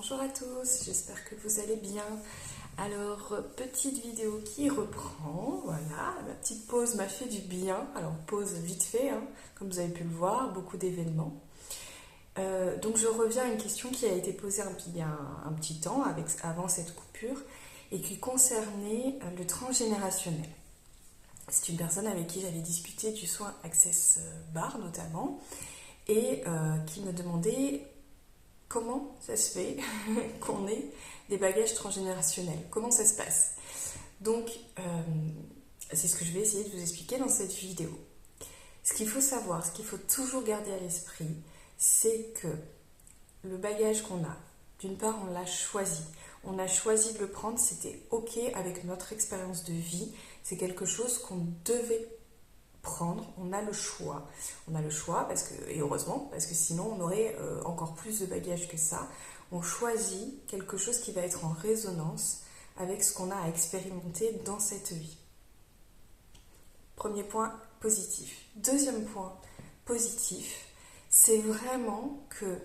Bonjour à tous, j'espère que vous allez bien. Alors, petite vidéo qui reprend, voilà, la petite pause m'a fait du bien. Alors, pause vite fait, hein, comme vous avez pu le voir, beaucoup d'événements. Donc, je reviens à une question qui a été posée il y a un petit temps, avant cette coupure, et qui concernait le transgénérationnel. C'est une personne avec qui j'avais discuté du soin Access Bar notamment, et qui me demandait comment ça se fait qu'on ait des bagages transgénérationnels, comment ça se passe. Donc, c'est ce que je vais essayer de vous expliquer dans cette vidéo. Ce qu'il faut savoir, ce qu'il faut toujours garder à l'esprit, c'est que le bagage qu'on a, d'une part, on l'a choisi. On a choisi de le prendre, c'était OK avec notre expérience de vie. C'est quelque chose qu'on devait prendre, on a le choix. On a le choix, et heureusement, parce que sinon on aurait encore plus de bagages que ça. On choisit quelque chose qui va être en résonance avec ce qu'on a à expérimenter dans cette vie. Premier point positif. Deuxième point positif, c'est vraiment que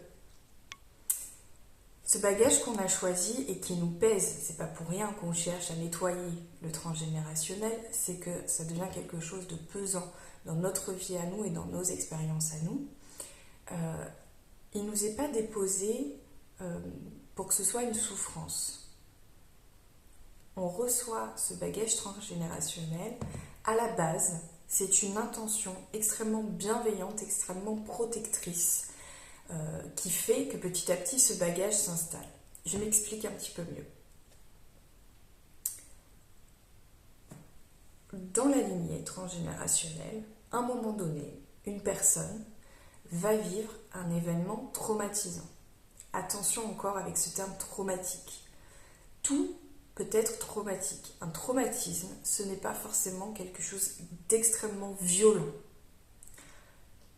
ce bagage qu'on a choisi et qui nous pèse, c'est pas pour rien qu'on cherche à nettoyer le transgénérationnel, c'est que ça devient quelque chose de pesant dans notre vie à nous et dans nos expériences à nous. Il nous est pas déposé pour que ce soit une souffrance. On reçoit ce bagage transgénérationnel, à la base, c'est une intention extrêmement bienveillante, extrêmement protectrice, qui fait que petit à petit ce bagage s'installe. Je m'explique un petit peu mieux. Dans la lignée transgénérationnelle, à un moment donné, une personne va vivre un événement traumatisant. Attention encore avec ce terme traumatique. Tout peut être traumatique. Un traumatisme, ce n'est pas forcément quelque chose d'extrêmement violent.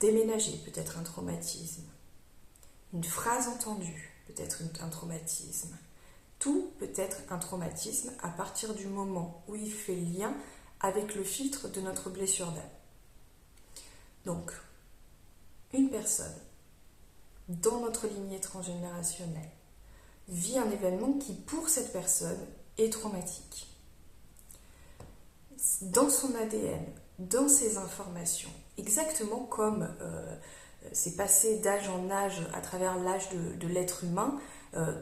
Déménager peut être un traumatisme. Une phrase entendue peut être un traumatisme. Tout peut être un traumatisme à partir du moment où il fait lien avec le filtre de notre blessure d'âme. Donc, une personne dans notre lignée transgénérationnelle vit un événement qui, pour cette personne, est traumatique. Dans son ADN, dans ses informations, exactement comme c'est passé d'âge en âge à travers l'âge de l'être humain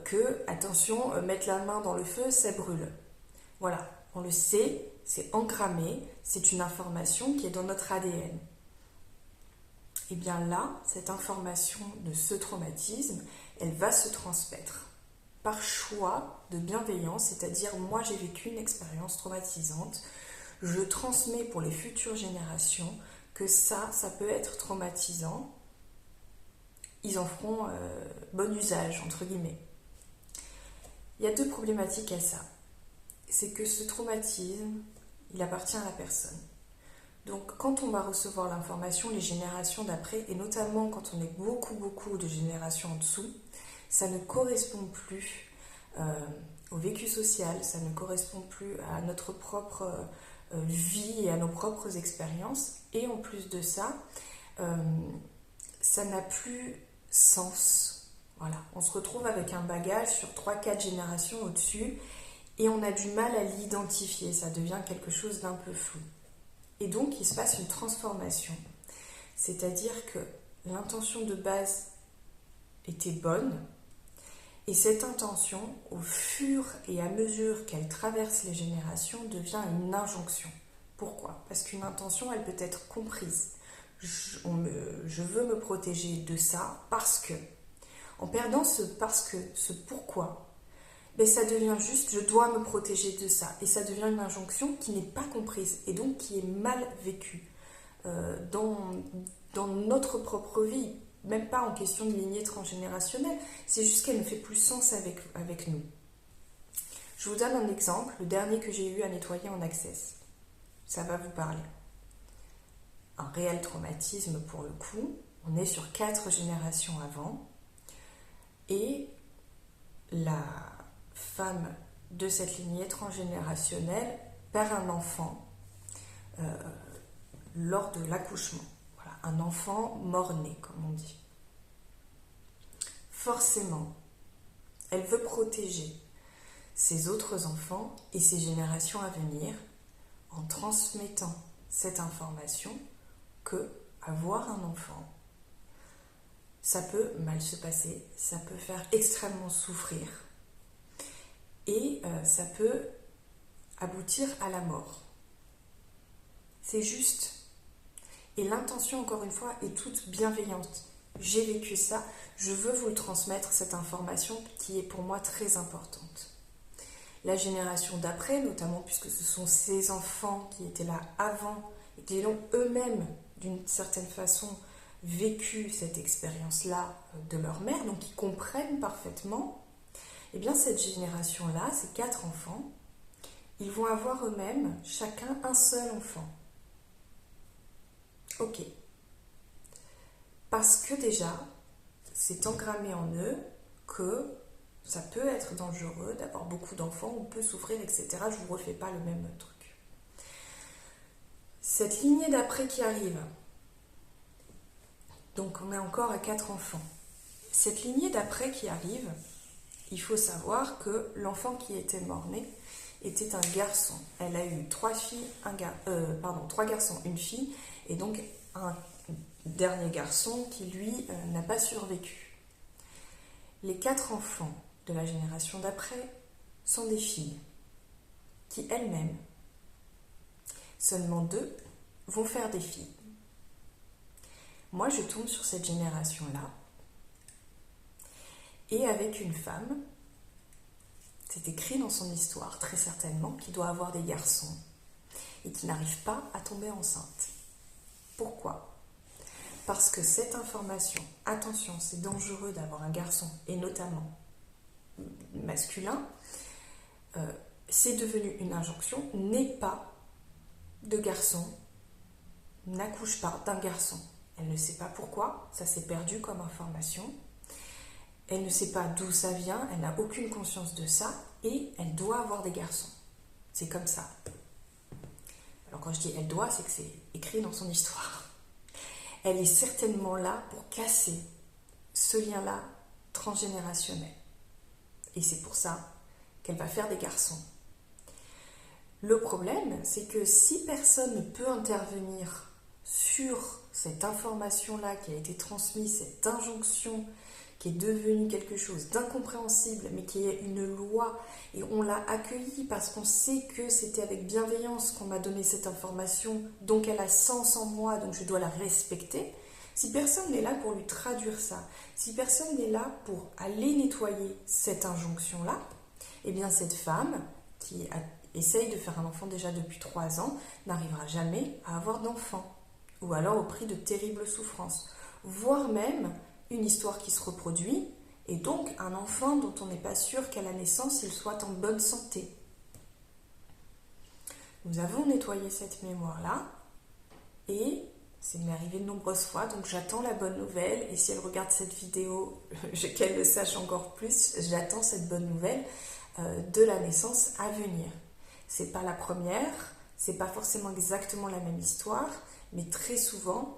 que, attention, mettre la main dans le feu, ça brûle. Voilà, on le sait, c'est engrammé, c'est une information qui est dans notre ADN. Et bien là, cette information de ce traumatisme, elle va se transmettre par choix de bienveillance, c'est-à-dire moi j'ai vécu une expérience traumatisante, je transmets pour les futures générations que ça peut être traumatisant, ils en feront bon usage, entre guillemets. Il y a deux problématiques à ça. C'est que ce traumatisme, il appartient à la personne. Donc quand on va recevoir l'information, les générations d'après, et notamment quand on est beaucoup de générations en dessous, ça ne correspond plus au vécu social, ça ne correspond plus à notre propre vie et à nos propres expériences. Et en plus de ça, ça n'a plus sens. Voilà. On se retrouve avec un bagage sur 3-4 générations au-dessus et on a du mal à l'identifier, ça devient quelque chose d'un peu flou. Et donc il se passe une transformation, c'est-à-dire que l'intention de base était bonne et cette intention, au fur et à mesure qu'elle traverse les générations, devient une injonction. Pourquoi ? Parce qu'une intention, elle peut être comprise. Je veux me protéger de ça parce que. En perdant ce parce que, ce pourquoi, ben ça devient juste je dois me protéger de ça. Et ça devient une injonction qui n'est pas comprise et donc qui est mal vécue dans notre propre vie. Même pas en question de lignée transgénérationnelle, c'est juste qu'elle ne fait plus sens avec nous. Je vous donne un exemple, le dernier que j'ai eu à nettoyer en Access. Ça va vous parler. Un réel traumatisme pour le coup, on est sur 4 générations avant, et la femme de cette lignée transgénérationnelle perd un enfant lors de l'accouchement. Voilà, un enfant mort-né, comme on dit. Forcément, Elle veut protéger ses autres enfants et ses générations à venir en transmettant cette information que avoir un enfant, ça peut mal se passer, ça peut faire extrêmement souffrir et ça peut aboutir à la mort. C'est juste. Et l'intention, encore une fois, est toute bienveillante. J'ai vécu ça, je veux vous le transmettre, cette information qui est pour moi très importante. La génération d'après, notamment puisque ce sont ces enfants qui étaient là avant et qui ont eux-mêmes, d'une certaine façon, vécu cette expérience-là de leur mère, donc qui comprennent parfaitement, eh bien cette génération-là, ces 4 enfants, ils vont avoir eux-mêmes chacun un seul enfant. Ok. Parce que déjà, c'est engrammé en eux que ça peut être dangereux d'avoir beaucoup d'enfants, on peut souffrir, etc. Je ne vous refais pas le même truc. Cette lignée d'après qui arrive, donc on est encore à 4 enfants. Cette lignée d'après qui arrive, il faut savoir que l'enfant qui était mort-né était un garçon. Elle a eu 3 garçons, une fille, et donc un dernier garçon qui, lui, n'a pas survécu. Les 4 enfants de la génération d'après sont des filles qui, elles-mêmes, seulement 2, vont faire des filles. Moi, je tombe sur cette génération-là, et avec une femme, c'est écrit dans son histoire, très certainement, qui doit avoir des garçons, et qui n'arrive pas à tomber enceinte. Pourquoi ? Parce que cette information, attention, c'est dangereux d'avoir un garçon, et notamment masculin, c'est devenu une injonction, n'est pas de garçon, n'accouche pas d'un garçon. Elle ne sait pas pourquoi, ça s'est perdu comme information. Elle ne sait pas d'où ça vient, elle n'a aucune conscience de ça, et elle doit avoir des garçons. C'est comme ça. Alors quand je dis elle doit, c'est que c'est écrit dans son histoire. Elle est certainement là pour casser ce lien-là transgénérationnel. Et c'est pour ça qu'elle va faire des garçons. Le problème, c'est que si personne ne peut intervenir sur cette information-là qui a été transmise, cette injonction qui est devenue quelque chose d'incompréhensible, mais qui est une loi, et on l'a accueillie parce qu'on sait que c'était avec bienveillance qu'on m'a donné cette information, donc elle a sens en moi, donc je dois la respecter. Si personne n'est là pour lui traduire ça, si personne n'est là pour aller nettoyer cette injonction-là, eh bien cette femme qui essaye de faire un enfant déjà depuis 3 ans n'arrivera jamais à avoir d'enfant, ou alors au prix de terribles souffrances, voire même une histoire qui se reproduit, et donc un enfant dont on n'est pas sûr qu'à la naissance il soit en bonne santé. Nous avons nettoyé cette mémoire-là, et c'est m'est arrivé de nombreuses fois, donc j'attends la bonne nouvelle, et si elle regarde cette vidéo, qu'elle le sache encore plus, j'attends cette bonne nouvelle de la naissance à venir. C'est pas la première, c'est pas forcément exactement la même histoire, mais très souvent,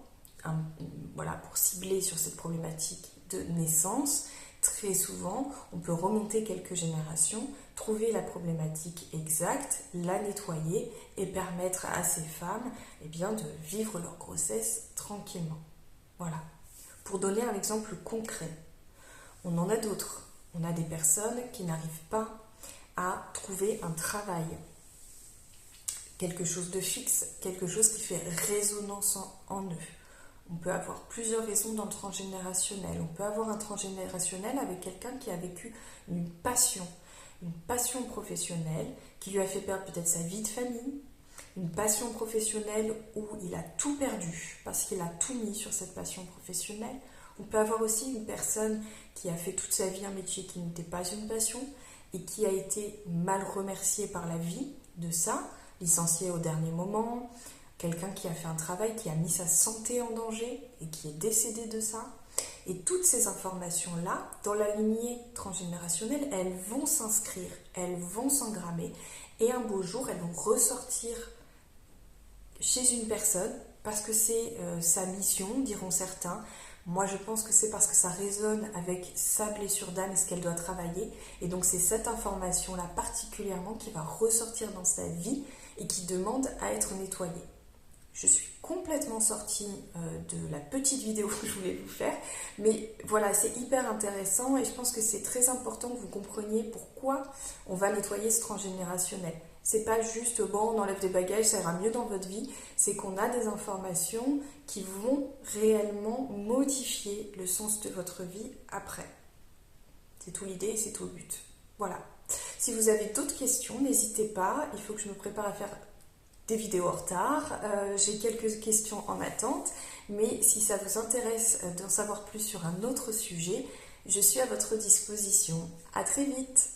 voilà, pour cibler sur cette problématique de naissance, très souvent, on peut remonter quelques générations, trouver la problématique exacte, la nettoyer et permettre à ces femmes eh bien, de vivre leur grossesse tranquillement. Voilà. Pour donner un exemple concret, on en a d'autres. On a des personnes qui n'arrivent pas à trouver un travail, quelque chose de fixe, quelque chose qui fait résonance en eux. On peut avoir plusieurs raisons dans le transgénérationnel. On peut avoir un transgénérationnel avec quelqu'un qui a vécu une passion professionnelle qui lui a fait perdre peut-être sa vie de famille, une passion professionnelle où il a tout perdu parce qu'il a tout mis sur cette passion professionnelle. On peut avoir aussi une personne qui a fait toute sa vie un métier qui n'était pas une passion et qui a été mal remercié par la vie de ça, licencié au dernier moment, quelqu'un qui a fait un travail qui a mis sa santé en danger et qui est décédé de ça. Et toutes ces informations-là, dans la lignée transgénérationnelle, elles vont s'inscrire, elles vont s'engrammer et un beau jour, elles vont ressortir chez une personne parce que c'est sa mission, diront certains, Moi, je pense que c'est parce que ça résonne avec sa blessure d'âme et ce qu'elle doit travailler. Et donc, c'est cette information-là particulièrement qui va ressortir dans sa vie et qui demande à être nettoyée. Je suis complètement sortie de la petite vidéo que je voulais vous faire, mais voilà, c'est hyper intéressant et je pense que c'est très important que vous compreniez pourquoi on va nettoyer ce transgénérationnel. C'est pas juste bon, on enlève des bagages, ça ira mieux dans votre vie, c'est qu'on a des informations qui vont réellement modifier le sens de votre vie après. C'est tout l'idée et c'est tout le but. Voilà. Si vous avez d'autres questions, n'hésitez pas, il faut que je me prépare à faire des vidéos en retard. J'ai quelques questions en attente, mais si ça vous intéresse d'en savoir plus sur un autre sujet, je suis à votre disposition. À très vite!